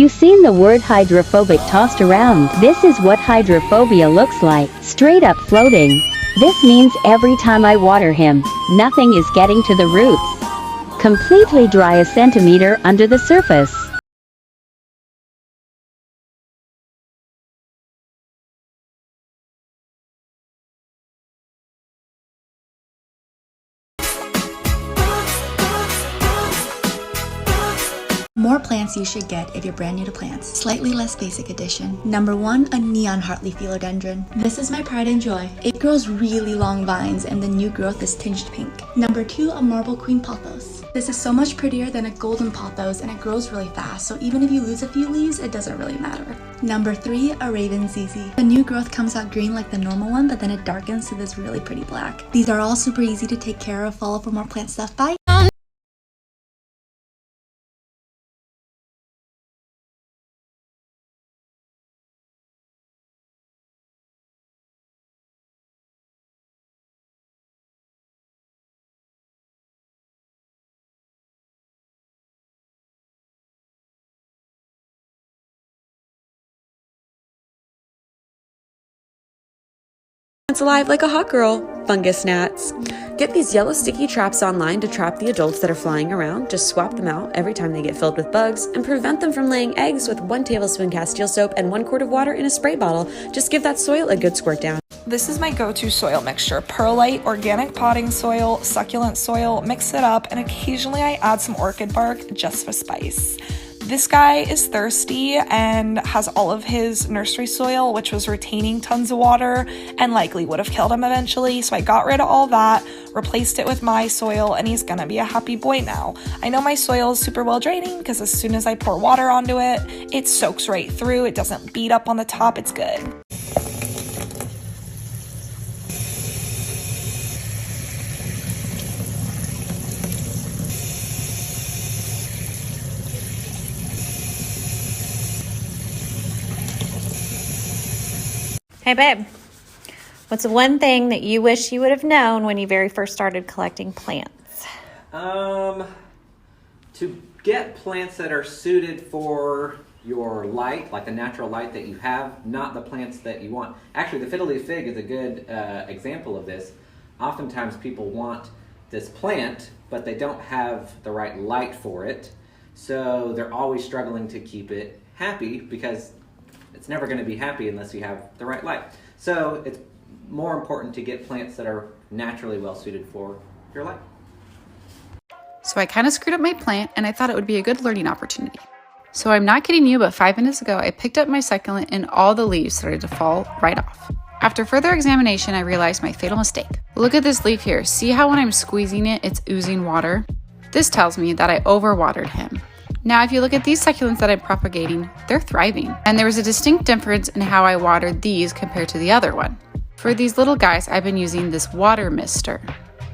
you've seen the word hydrophobic tossed around. This is what hydrophobia looks like. Straight up floating. This means every time I water him, nothing is getting to the roots. Completely dry a centimeter under the surface. More plants you should get if you're brand new to plants. Slightly less basic edition. Number 1, a neon heartleaf philodendron. This is my pride and joy. It grows really long vines and the new growth is tinged pink. Number 2, a marble queen pothos. This is so much prettier than a golden pothos and it grows really fast, so even if you lose a few leaves, it doesn't really matter. Number 3, a raven zizi. The new growth comes out green like the normal one, but then it darkens to this really pretty black. These are all super easy to take care of. Follow for more plant stuff. Bye! It's alive like a hot girl. Fungus gnats. Get these yellow sticky traps online to trap the adults that are flying around. Just swap them out every time they get filled with bugs and prevent them from laying eggs with 1 tablespoon Castile soap and 1 quart of water in a spray bottle. Just give that soil a good squirt down. This is my go-to soil mixture: perlite, organic potting soil, succulent soil. Mix it up, and occasionally I add some orchid bark just for spice. This guy is thirsty and has all of his nursery soil, which was retaining tons of water and likely would have killed him eventually. So I got rid of all that, replaced it with my soil, and he's gonna be a happy boy now. I know my soil is super well draining because as soon as I pour water onto it, it soaks right through. It doesn't beat up on the top. It's good. Hey babe, what's the one thing that you wish you would have known when you very first started collecting plants? To get plants that are suited for your light, like the natural light that you have, not the plants that you want. Actually, the fiddle-leaf fig is a good example of this. Oftentimes people want this plant, but they don't have the right light for it. So they're always struggling to keep it happy because it's never going to be happy unless you have the right light. So it's more important to get plants that are naturally well suited for your light. So I kind of screwed up my plant and I thought it would be a good learning opportunity. So I'm not kidding you, but 5 minutes ago, I picked up my succulent and all the leaves started to fall right off. After further examination, I realized my fatal mistake. Look at this leaf here. See how when I'm squeezing it, it's oozing water? This tells me that I overwatered him. Now, if you look at these succulents that I'm propagating, they're thriving. And there was a distinct difference in how I watered these compared to the other one. For these little guys, I've been using this water mister.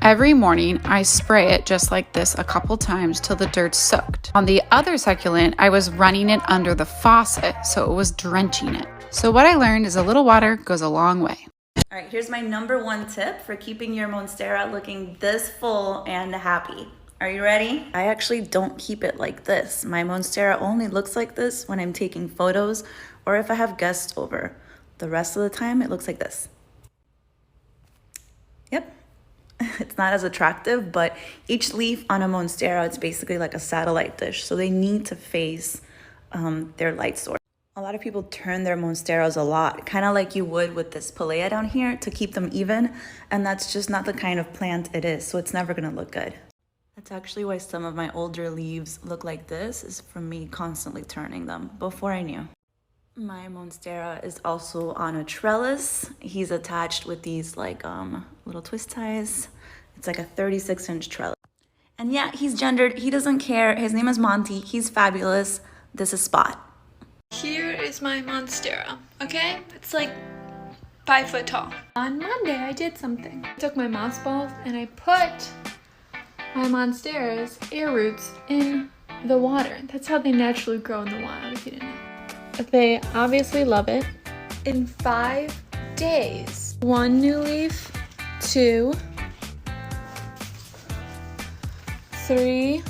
Every morning, I spray it just like this a couple times till the dirt's soaked. On the other succulent, I was running it under the faucet, so it was drenching it. So what I learned is a little water goes a long way. All right, here's my number 1 tip for keeping your Monstera looking this full and happy. Are you ready? I actually don't keep it like this. My Monstera only looks like this when I'm taking photos or if I have guests over. The rest of the time, it looks like this. Yep. It's not as attractive, but each leaf on a Monstera, it's basically like a satellite dish. So they need to face their light source. A lot of people turn their Monsteras a lot, kind of like you would with this Palea down here to keep them even. And that's just not the kind of plant it is. So it's never gonna look good. That's actually why some of my older leaves look like this, is from me constantly turning them before I knew. My Monstera is also on a trellis. He's attached with these like little twist ties. It's like a 36-inch trellis. And yeah, he's gendered. He doesn't care. His name is Monty. He's fabulous. This is Spot. Here is my Monstera, okay? It's like 5 foot tall. On Monday, I did something. I took my moss balls and I put my Monstera's air roots in the water. That's how they naturally grow in the wild, if you didn't know. They obviously love it. In 5 days, 1 new leaf, 2, 3,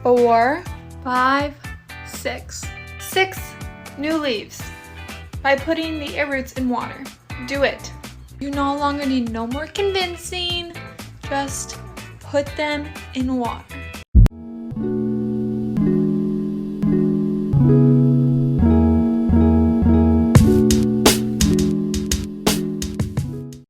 4, 5, 6 new leaves by putting the air roots in water. Do it. You no longer need no more convincing. Just put them in water.